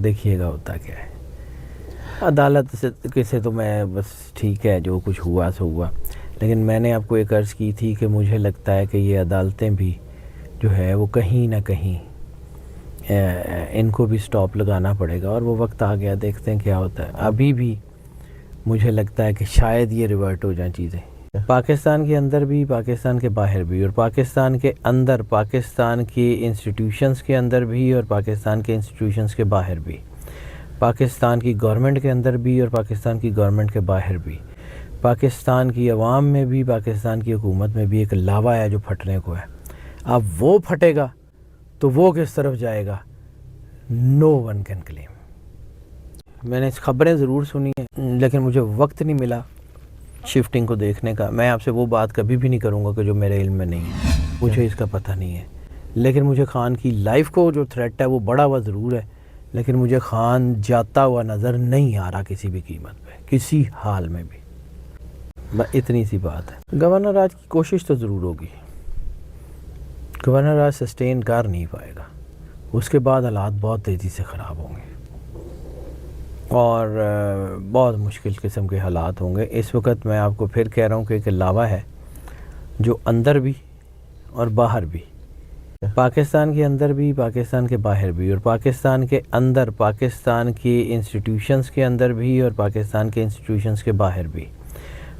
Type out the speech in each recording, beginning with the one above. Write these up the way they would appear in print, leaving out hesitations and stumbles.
دیکھیے گا ہوتا کیا ہے. عدالت سے تو میں بس ٹھیک ہے جو کچھ ہوا سو ہوا، لیکن میں نے آپ کو ایک عرض کی تھی کہ مجھے لگتا ہے کہ یہ عدالتیں بھی جو ہے وہ کہیں نہ کہیں ان کو بھی سٹاپ لگانا پڑے گا، اور وہ وقت آ گیا، دیکھتے ہیں کیا ہوتا ہے. ابھی بھی مجھے لگتا ہے کہ شاید یہ ریورٹ ہو جائیں چیزیں، پاکستان کے اندر بھی، پاکستان کے باہر بھی، اور پاکستان کے اندر پاکستان کی انسٹیٹیوشنز کے اندر بھی اور پاکستان کے انسٹیٹیوشنز کے باہر بھی، پاکستان کی گورنمنٹ کے اندر بھی اور پاکستان کی گورنمنٹ کے باہر بھی، پاکستان کی عوام میں بھی، پاکستان کی حکومت میں بھی ایک لاوا ہے جو پھٹنے کو ہے. اب وہ پھٹے گا تو وہ کس طرف جائے گا، نو ون کین کلیم. میں نے خبریں ضرور سنی ہیں لیکن مجھے وقت نہیں ملا شفٹنگ کو دیکھنے کا. میں آپ سے وہ بات کبھی بھی نہیں کروں گا کہ جو میرے علم میں نہیں ہے، مجھے اس کا پتہ نہیں ہے. لیکن مجھے خان کی لائف کو جو تھریٹ ہے وہ بڑا ہوا ضرور ہے، لیکن مجھے خان جاتا ہوا نظر نہیں آ رہا کسی بھی قیمت پہ، کسی حال میں بھی. اتنی سی بات ہے. گورنر راج کی کوشش تو ضرور ہوگی، گورنر راج سسٹین کر نہیں پائے گا، اس کے بعد حالات بہت تیزی سے خراب ہوں گے اور بہت مشکل قسم کے حالات ہوں گے. اس وقت میں آپ کو پھر کہہ رہا ہوں کہ ایک لاوا ہے جو اندر بھی اور باہر بھی، پاکستان کے اندر بھی، پاکستان کے باہر بھی، اور پاکستان کے اندر پاکستان کی انسٹیٹیوشنز کے اندر بھی اور پاکستان کے انسٹیٹیوشنز کے باہر بھی،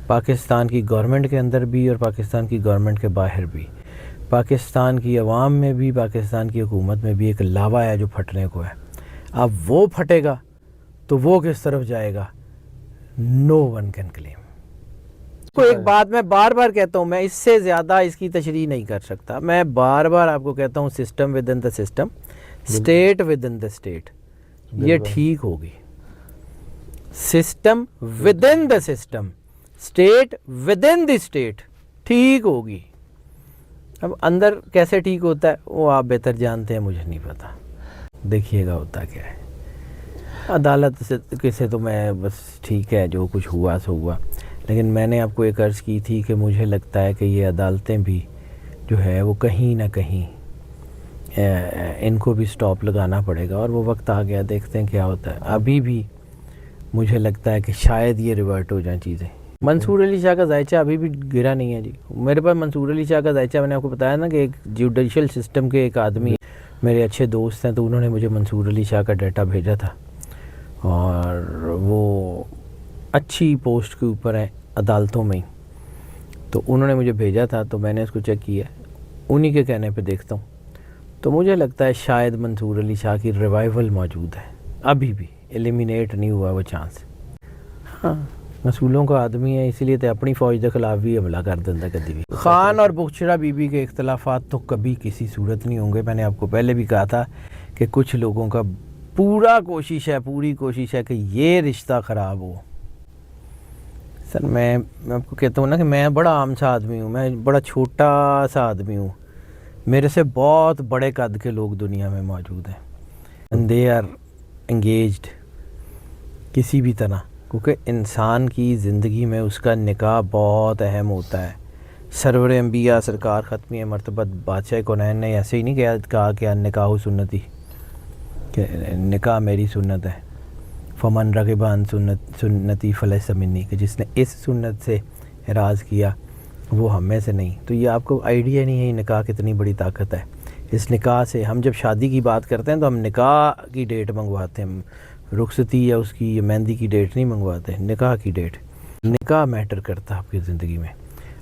پاکستان کی گورنمنٹ کے اندر بھی اور پاکستان کی گورنمنٹ کے باہر بھی، پاکستان کی عوام میں بھی، پاکستان کی حکومت میں بھی ایک لاوا ہے جو پھٹنے کو ہے. اب وہ پھٹے گا تو وہ کس طرف جائے گا، نو ون کین کلیم. کو ایک بات میں بار بار کہتا ہوں، میں اس سے زیادہ اس کی تشریح نہیں کر سکتا. میں بار بار آپ کو کہتا ہوں system with in the system, state with in the state, یہ ٹھیک ہوگی. System with in the system, state with in the state ٹھیک ہوگی. اب اندر کیسے ٹھیک ہوتا ہے وہ آپ بہتر جانتے ہیں، مجھے نہیں پتا. دیکھیے گا ہوتا کیا ہے. عدالت سے تو میں بس ٹھیک ہے جو کچھ ہوا سو ہوا، لیکن میں نے آپ کو ایک عرض کی تھی کہ مجھے لگتا ہے کہ یہ عدالتیں بھی جو ہے وہ کہیں نہ کہیں ان کو بھی سٹاپ لگانا پڑے گا، اور وہ وقت آ گیا، دیکھتے ہیں کیا ہوتا ہے. ابھی بھی مجھے لگتا ہے کہ شاید یہ ریورٹ ہو جائیں چیزیں. منصور علی شاہ کا ذائچہ ابھی بھی گرا نہیں ہے جی. میرے پاس منصور علی شاہ کا ذائچہ، میں نے آپ کو بتایا نا کہ ایک جوڈیشل سسٹم کے ایک آدمی میرے اچھے دوست ہیں، تو انہوں نے مجھے منصور علی شاہ کا ڈیٹا بھیجا تھا، اور وہ اچھی پوسٹ کے اوپر ہیں عدالتوں میں ہی، تو انہوں نے مجھے بھیجا تھا، تو میں نے اس کو چیک کیا، انہی کے کہنے پہ دیکھتا ہوں. تو مجھے لگتا ہے شاید منصور علی شاہ کی ریوائول موجود ہے، ابھی بھی ایلیمینیٹ نہیں ہوا وہ چانس. ہاں اصولوں کا آدمی ہے، اسی لیے تو اپنی فوج کے خلاف بھی حملہ کر دیتا کبھی بھی. خان اور بخشرہ بی بی کے اختلافات تو کبھی کسی صورت نہیں ہوں گے. میں نے آپ کو پہلے بھی کہا تھا کہ کچھ لوگوں کا پوری کوشش ہے کہ یہ رشتہ خراب ہو. سر میں آپ کو کہتا ہوں نا کہ میں بڑا عام سا آدمی ہوں، میں بڑا چھوٹا سا آدمی ہوں، میرے سے بہت بڑے قد کے لوگ دنیا میں موجود ہیں، and they are engaged کسی بھی طرح، کیونکہ انسان کی زندگی میں اس کا نکاح بہت اہم ہوتا ہے. سرور انبیاء سرکار ختمی مرتبت بادشاہ کونین نے ایسے ہی نہیں کہا کہ نکاح و سنتی، کہ نکاح میری سنت ہے، فمن رغب عن سنتی فلیس منی، کہ جس نے اس سنت سے اعراض کیا وہ ہم میں سے نہیں. تو یہ آپ کو آئیڈیا نہیں ہے یہ نکاح کتنی بڑی طاقت ہے. اس نکاح سے ہم جب شادی کی بات کرتے ہیں تو ہم نکاح کی ڈیٹ منگواتے ہیں، رخصتی یا اس کی مہندی کی ڈیٹ نہیں منگواتے، نکاح کی ڈیٹ. نکاح میٹر کرتا ہے آپ کی زندگی میں.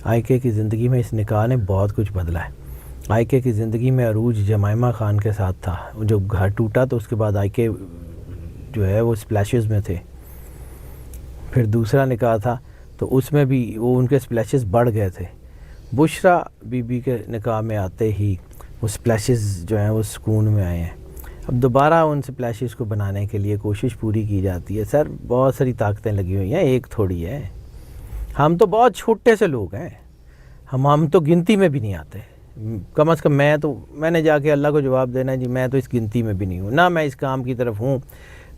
آئی کے کی زندگی میں اس نکاح نے بہت کچھ بدلا ہے. آئی کے کی زندگی میں عروج جمائمہ خان کے ساتھ تھا، جو گھر ٹوٹا تو اس کے بعد آئی کے جو ہے وہ سپلیشز میں تھے. پھر دوسرا نکاح تھا تو اس میں بھی وہ ان کے سپلیشز بڑھ گئے تھے. بشرا بی بی کے نکاح میں آتے ہی وہ سپلیشز جو ہیں وہ سکون میں آئے ہیں. اب دوبارہ ان سپلیشز کو بنانے کے لیے کوشش پوری کی جاتی ہے. سر بہت ساری طاقتیں لگی ہوئی ہیں، ایک تھوڑی ہے. ہم تو بہت چھوٹے سے لوگ ہیں، ہم تو گنتی میں بھی نہیں آتے. کم از کم میں نے جا کے اللہ کو جواب دینا ہے جی میں تو اس گنتی میں بھی نہیں ہوں، نہ میں اس کام کی طرف ہوں،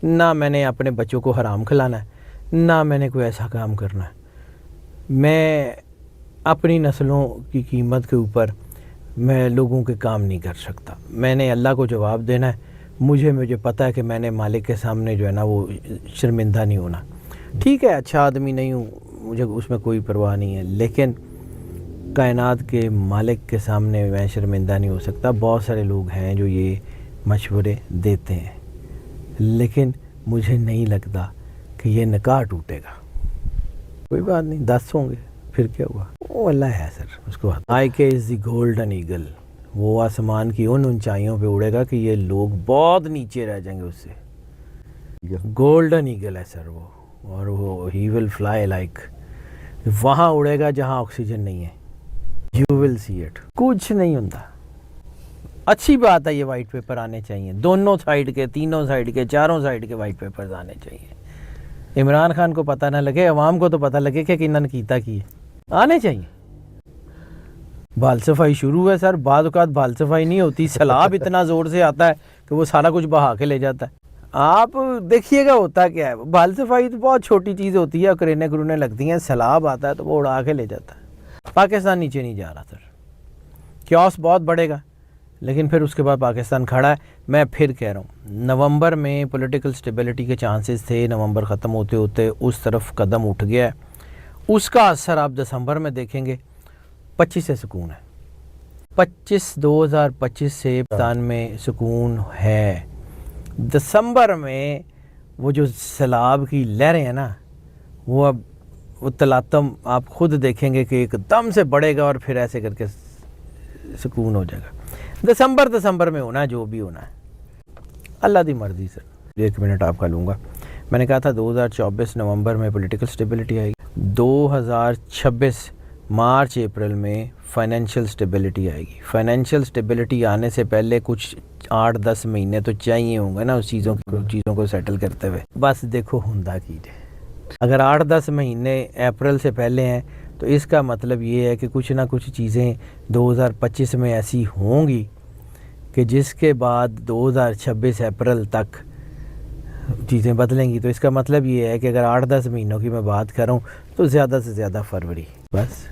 نہ میں نے اپنے بچوں کو حرام کھلانا ہے، نہ میں نے کوئی ایسا کام کرنا ہے. میں اپنی نسلوں کی قیمت کے اوپر میں لوگوں کے کام نہیں کر سکتا. میں نے اللہ کو جواب دینا ہے، مجھے پتہ ہے کہ میں نے مالک کے سامنے جو ہے نا وہ شرمندہ نہیں ہونا. ٹھیک ہے اچھا آدمی نہیں ہوں, مجھے اس میں کوئی پرواہ نہیں ہے, لیکن کائنات کے مالک کے سامنے میں شرمندہ نہیں ہو سکتا. بہت سارے لوگ ہیں جو یہ مشورے دیتے ہیں, لیکن مجھے نہیں لگتا کہ یہ نکاح ٹوٹے گا. کوئی بات نہیں, 10 ہوں گے پھر کیا ہوا, وہ اللہ ہے سر, اس کو آئی کے از دی گولڈن ایگل. وہ آسمان کی ان اونچائیوں پہ اڑے گا کہ یہ لوگ بہت نیچے رہ جائیں گے اس سے. گولڈن ایگل ہے سر وہ, اور وہ ہی ول فلائی لائک, وہاں اڑے گا جہاں آکسیجن نہیں ہے. You will see it. کچھ نہیں ہوتا. اچھی بات ہے, یہ وائٹ پیپر آنے چاہیے, دونوں سائڈ کے, تینوں سائڈ کے, چاروں سائڈ کے وائٹ پیپرز آنے چاہیے. عمران خان کو پتہ نہ لگے, عوام کو تو پتہ لگے کہ انہوں نے کیتا کی ہے. آنے چاہیے. بال صفائی شروع ہے سر, بعض اوقات بال صفائی نہیں ہوتی, سیلاب اتنا زور سے آتا ہے کہ وہ سارا کچھ بہا کے لے جاتا ہے. آپ دیکھیے گا ہوتا کیا ہے. بال صفائی تو بہت چھوٹی چیز ہوتی ہے, کرینے لگتی ہیں, سیلاب آتا ہے تو وہ اڑا کے لے جاتا ہے. پاکستان نیچے نہیں جا رہا سر, کیوس بہت بڑھے گا, لیکن پھر اس کے بعد پاکستان کھڑا ہے. میں پھر کہہ رہا ہوں, نومبر میں پولیٹیکل سٹیبلٹی کے چانسز تھے, نومبر ختم ہوتے ہوتے اس طرف قدم اٹھ گیا ہے. اس کا اثر آپ دسمبر میں دیکھیں گے. 25 سے سکون ہے, 2025 سے پاکستان میں سکون ہے. دسمبر میں وہ جو سیلاب کی لہریں ہیں نا, وہ اب وہ تلاطم آپ خود دیکھیں گے کہ ایک دم سے بڑھے گا اور پھر ایسے کر کے سکون ہو جائے گا. دسمبر میں ہونا ہے جو بھی ہونا ہے, اللہ دی مرضی سر. 1 منٹ آپ کا لوں گا. میں نے کہا تھا 2024 نومبر میں پولیٹیکل سٹیبلٹی آئے گی, 2026 مارچ اپریل میں فائنینشیل سٹیبلٹی آئے گی. فائنینشیل سٹیبلٹی آنے سے پہلے کچھ 8-10 مہینے تو چاہیے ہوں گے نا اس چیزوں کو سیٹل کرتے ہوئے. بس دیکھو ہندا کیجیے. اگر 8-10 مہینے اپریل سے پہلے ہیں تو اس کا مطلب یہ ہے کہ کچھ نہ کچھ چیزیں 2025 میں ایسی ہوں گی کہ جس کے بعد 2026 اپریل تک چیزیں بدلیں گی. تو اس کا مطلب یہ ہے کہ اگر 8-10 مہینوں کی میں بات کروں تو زیادہ سے زیادہ فروری. بس